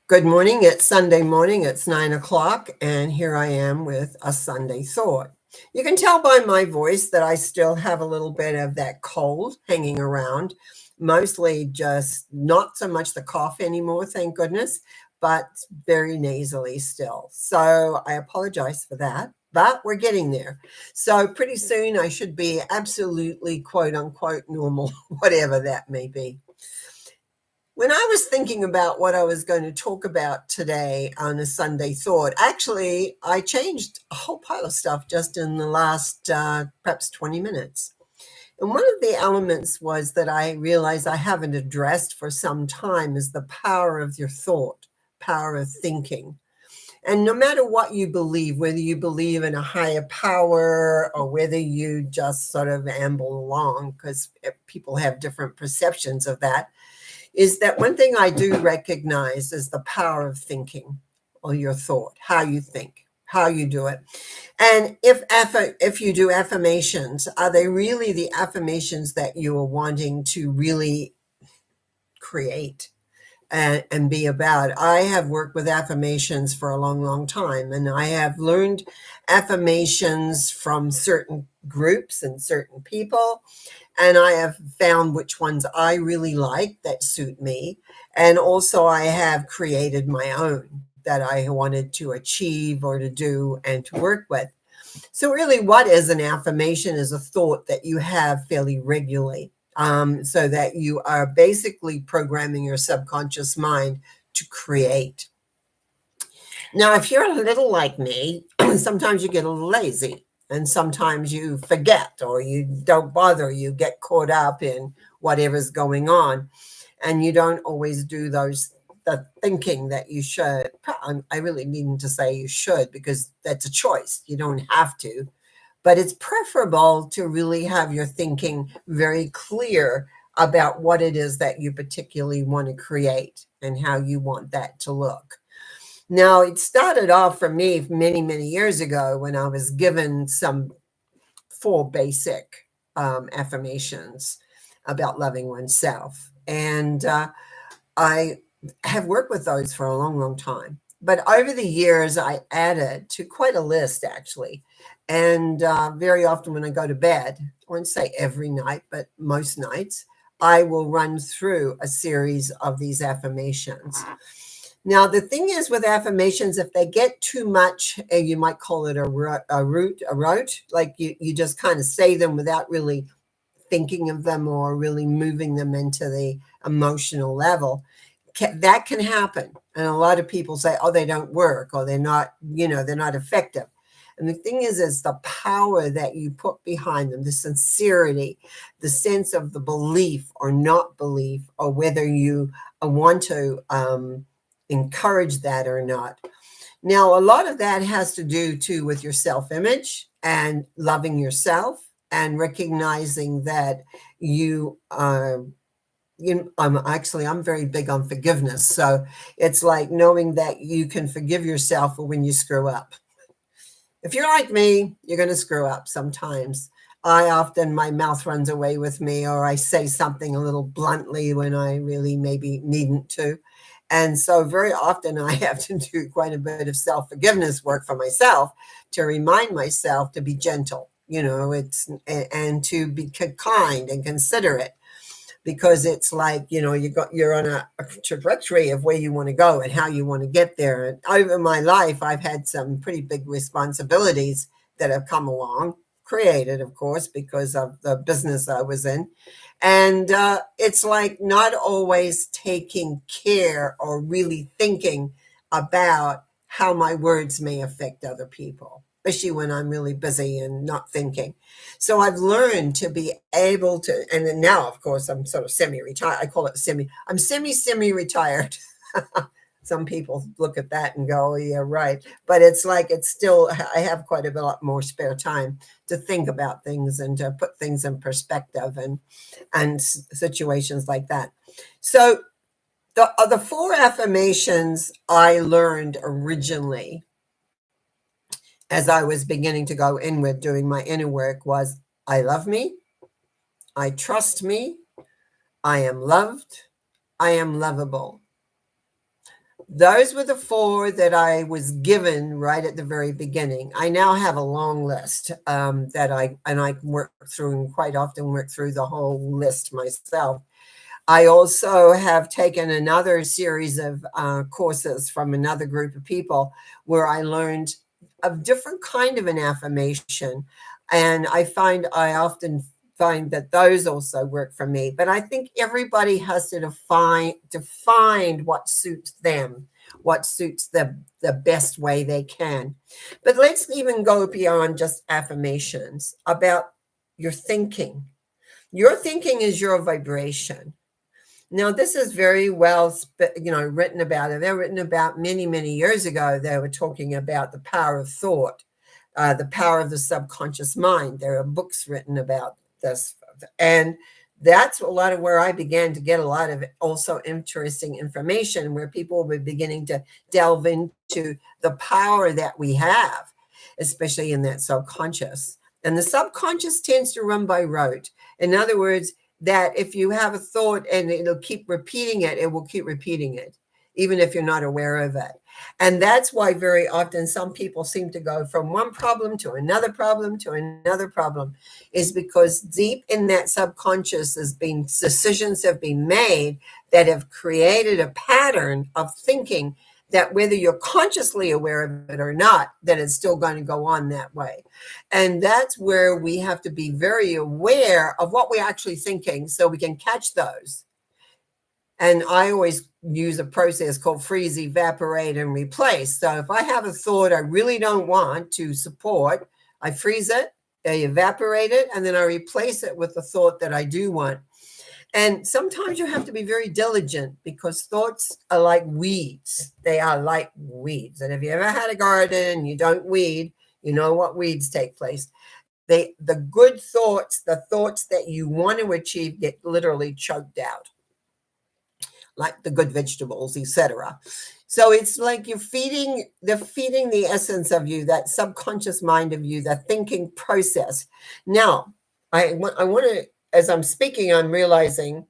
Good morning. It's Sunday morning. It's 9 o'clock, and here I am with a Sunday thought. You can tell by my voice that I still have a little bit of that cold hanging around, mostly just not so much the cough anymore, thank goodness, but very nasally still. So I apologize for that, but we're getting there. So pretty soon I should be absolutely quote unquote normal, whatever that may be. When I was thinking about what I was going to talk about today on a Sunday thought, actually, I changed a whole pile of stuff just in the last perhaps 20 minutes. And one of the elements was that I realized I haven't addressed for some time is the power of your thought, power of thinking. And no matter what you believe, whether you believe in a higher power or whether you just sort of amble along, because people have different perceptions of that, is that one thing I do recognize is the power of thinking or your thought, how you think, how you do it. And if you do affirmations, are they really the affirmations that you are wanting to really create and be about? I have worked with affirmations for a long, long time, and I have learned affirmations from certain groups and certain people. And I have found which ones I really like that suit me. And also I have created my own that I wanted to achieve or to do and to work with. So really, what is an affirmation is a thought that you have fairly regularly, so that you are basically programming your subconscious mind to create. Now, if you're a little like me, sometimes you get a little lazy and sometimes you forget or you don't bother, you get caught up in whatever's going on and you don't always do the thinking that you should. I really needn't to say you should because that's a choice. You don't have to, but it's preferable to really have your thinking very clear about what it is that you particularly want to create and how you want that to look. Now, it started off for me many, many years ago when I was given some 4 basic affirmations about loving oneself. And I have worked with those for a long, long time. But over the years, I added to quite a list, actually. And very often when I go to bed, I won't say every night, but most nights, I will run through a series of these affirmations. Now, the thing is with affirmations, if they get too much, you might call it a rote, like you just kind of say them without really thinking of them or really moving them into the emotional level. That can happen. And a lot of people say, oh, they don't work or they're not, they're not effective. And the thing is the power that you put behind them, the sincerity, the sense of the belief or not belief, or whether you want to encourage that or not. Now, a lot of that has to do too with your self-image and loving yourself and recognizing that I'm very big on forgiveness. So it's like knowing that you can forgive yourself for when you screw up. If you're like me, you're going to screw up sometimes. My mouth runs away with me, or I say something a little bluntly when I really maybe needn't to. And so very often I have to do quite a bit of self-forgiveness work for myself to remind myself to be gentle, and to be kind and considerate, because it's like, you're on a trajectory of where you want to go and how you want to get there. And over my life, I've had some pretty big responsibilities that have come along, created, of course, because of the business I was in. And it's like not always taking care or really thinking about how my words may affect other people, especially when I'm really busy and not thinking. So I've learned to be able to, and then now, of course, I'm sort of semi-retired. I call it I'm semi-retired. Some people look at that and go, oh, yeah, right. But it's like, it's still, I have quite a lot more spare time to think about things and to put things in perspective and situations like that. So the 4 affirmations I learned originally as I was beginning to go inward doing my inner work was, I love me, I trust me, I am loved, I am lovable. those were the 4 that I was given right at the very beginning. I now have a long list that I can work through, and quite often work through the whole list myself. I also have taken another series of courses from another group of people where I learned a different kind of an affirmation. And I often find that those also work for me. But I think everybody has to define what suits them, what suits the best way they can. But let's even go beyond just affirmations about your thinking. Your thinking is your vibration. Now, this is very well, written about. They're written about many, many years ago. They were talking about the power of thought, the power of the subconscious mind. There are books written about this. And that's a lot of where I began to get a lot of also interesting information, where people were beginning to delve into the power that we have, especially in that subconscious. And the subconscious tends to run by rote. In other words, that if you have a thought and it'll keep repeating it, it will keep repeating it, even if you're not aware of it. And that's why very often some people seem to go from one problem to another problem to another problem, is because deep in that subconscious decisions have been made that have created a pattern of thinking that, whether you're consciously aware of it or not, that it's still going to go on that way. And that's where we have to be very aware of what we're actually thinking so we can catch those. And I always use a process called freeze, evaporate, and replace. So if I have a thought I really don't want to support, I freeze it, I evaporate it, and then I replace it with the thought that I do want. And sometimes you have to be very diligent, because thoughts are like weeds. They are like weeds. And if you ever had a garden and you don't weed, you know what weeds take place. The good thoughts, the thoughts that you want to achieve, get literally choked out, like the good vegetables, etc. So it's like they're feeding the essence of you, that subconscious mind of you, the thinking process. Now, I want to, as I'm speaking, I'm realizing,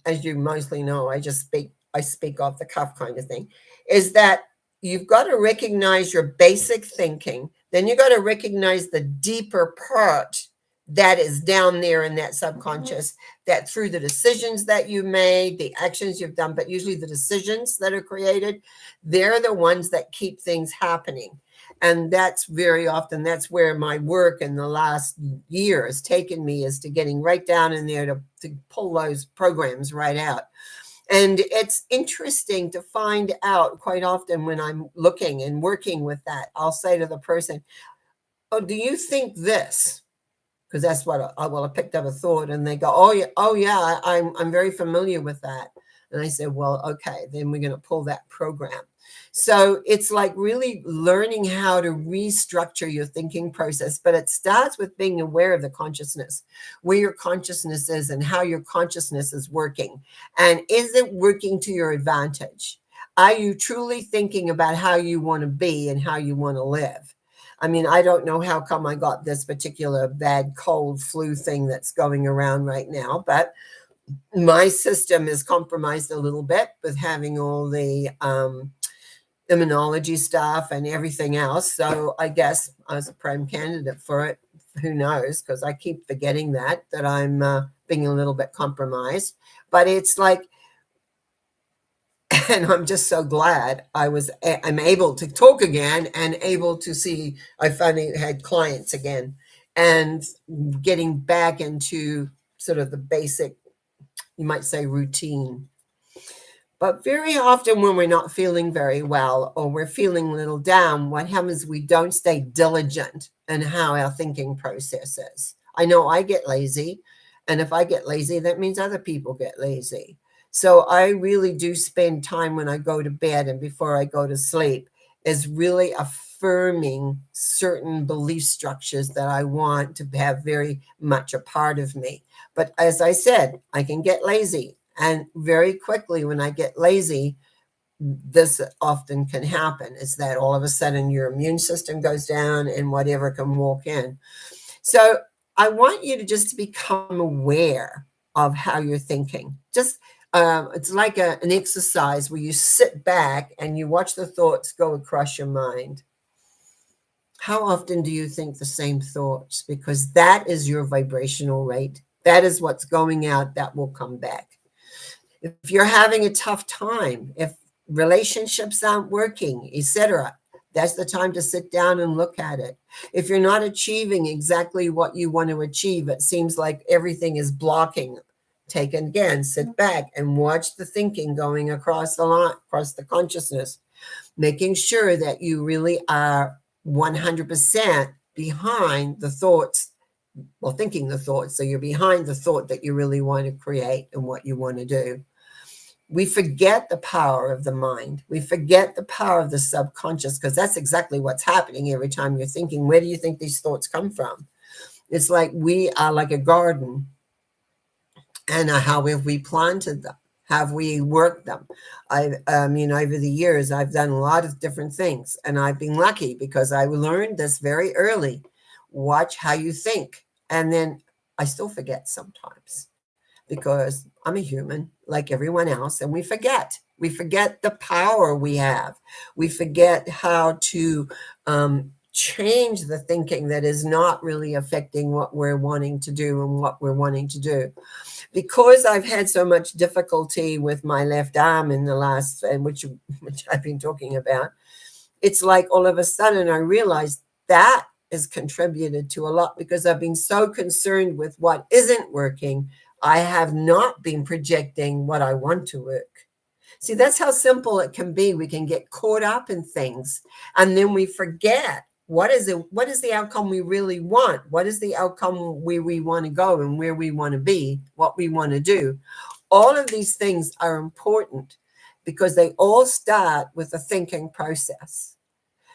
as you mostly know, I speak off the cuff kind of thing, is that you've got to recognize your basic thinking. Then you got to recognize the deeper part that is down there in that subconscious, that through the decisions that you made, the actions you've done, but usually the decisions that are created, they're the ones that keep things happening. And that's very often, that's where my work in the last year has taken me, is to getting right down in there to pull those programs right out. And it's interesting to find out quite often when I'm looking and working with that, I'll say to the person, oh, do you think this? Because that's what I picked up a thought, and they go, oh yeah, I'm very familiar with that. And I said, well, okay, then we're going to pull that program. So it's like really learning how to restructure your thinking process, but it starts with being aware of the consciousness, where your consciousness is and how your consciousness is working. And is it working to your advantage? Are you truly thinking about how you want to be and how you want to live? I mean, I don't know how come I got this particular bad cold flu thing that's going around right now, but my system is compromised a little bit with having all the immunology stuff and everything else. So I guess I was a prime candidate for it. Who knows? Because I keep forgetting that I'm being a little bit compromised. But it's like, and I'm just so glad I'm able to talk again and able to see, I finally had clients again, and getting back into sort of the basic, you might say, routine. But very often when we're not feeling very well, or we're feeling a little down, what happens is we don't stay diligent in how our thinking process is. I know I get lazy, and if I get lazy, that means other people get lazy. So I really do spend time when I go to bed and before I go to sleep is really affirming certain belief structures that I want to have very much a part of me. But as I said, I can get lazy. And very quickly, when I get lazy, this often can happen, is that all of a sudden your immune system goes down and whatever can walk in. So I want you to just become aware of how you're thinking. Just It's like an exercise where you sit back and you watch the thoughts go across your mind. How often do you think the same thoughts? Because that is your vibrational rate. That is what's going out that will come back. If you're having a tough time, if relationships aren't working, etc., that's the time to sit down and look at it. If you're not achieving exactly what you want to achieve, it seems like everything is blocking. Take it again, sit back and watch the thinking going across the line, across the consciousness, making sure that you really are 100% behind the thoughts, well, thinking the thoughts. So you're behind the thought that you really want to create and what you want to do. We forget the power of the mind. We forget the power of the subconscious, because that's exactly what's happening every time you're thinking. Where do you think these thoughts come from? It's like we are like a garden. And how have we planted them? Have we worked them? Over the years, I've done a lot of different things, and I've been lucky because I learned this very early. Watch how you think. And then I still forget sometimes, because I'm a human like everyone else, and we forget. We forget the power we have. We forget how to change the thinking that is not really affecting what we're wanting to do and what we're wanting to do. Because I've had so much difficulty with my left arm in the last, which I've been talking about, it's like all of a sudden I realized that has contributed to a lot, because I've been so concerned with what isn't working. I have not been projecting what I want to work. See, that's how simple it can be. We can get caught up in things, and then we forget what is the outcome we really want? What is the outcome where we want to go and where we want to be, what we want to do? All of these things are important because they all start with a thinking process.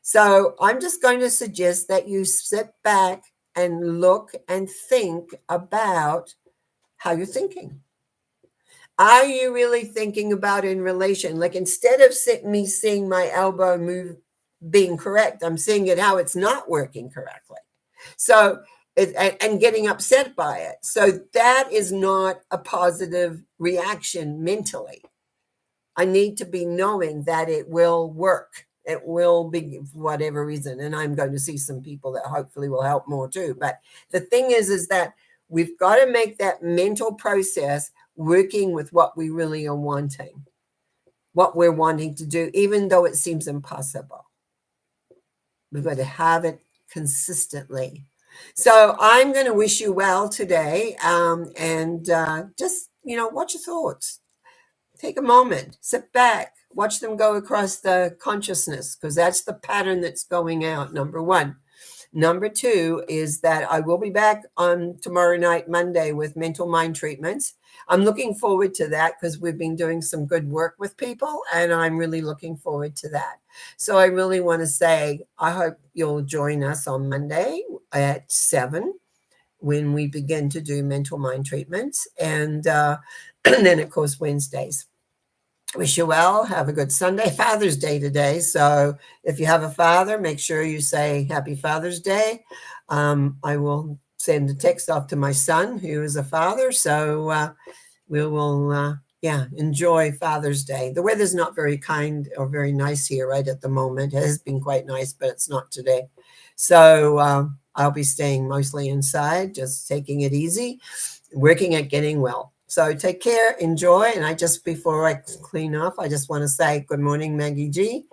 So I'm just going to suggest that you sit back and look and think about how you're thinking. Are you really thinking about in relation? Like, instead of me seeing my elbow move being correct, I'm seeing it how it's not working correctly. So, and getting upset by it. So that is not a positive reaction mentally. I need to be knowing that it will work. It will be, for whatever reason. And I'm going to see some people that hopefully will help more too. But the thing is that we've got to make that mental process working with what we really are wanting, what we're wanting to do, even though it seems impossible. We've got to have it consistently. So I'm going to wish you well today, and just, watch your thoughts. Take a moment, sit back, watch them go across the consciousness, because that's the pattern that's going out, number one. Number two is that I will be back on tomorrow night, Monday, with mental mind treatments. I'm looking forward to that because we've been doing some good work with people, and I'm really looking forward to that. So I really want to say, I hope you'll join us on Monday at 7 when we begin to do mental mind treatments. And then, of course, Wednesdays. Wish you well. Have a good Sunday. Father's Day today. So if you have a father, make sure you say Happy Father's Day. I will send a text off to my son, who is a father. So we will, enjoy Father's Day. The weather's not very kind or very nice here right at the moment. It has been quite nice, but it's not today. So I'll be staying mostly inside, just taking it easy, working at getting well. So take care, enjoy. And before I clean off, I just want to say good morning, Maggie G.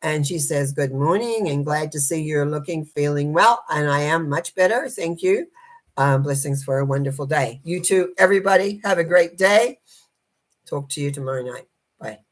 And she says, good morning, and glad to see you're feeling well. And I am much better. Thank you. Blessings for a wonderful day. You too, everybody. Have a great day. Talk to you tomorrow night. Bye.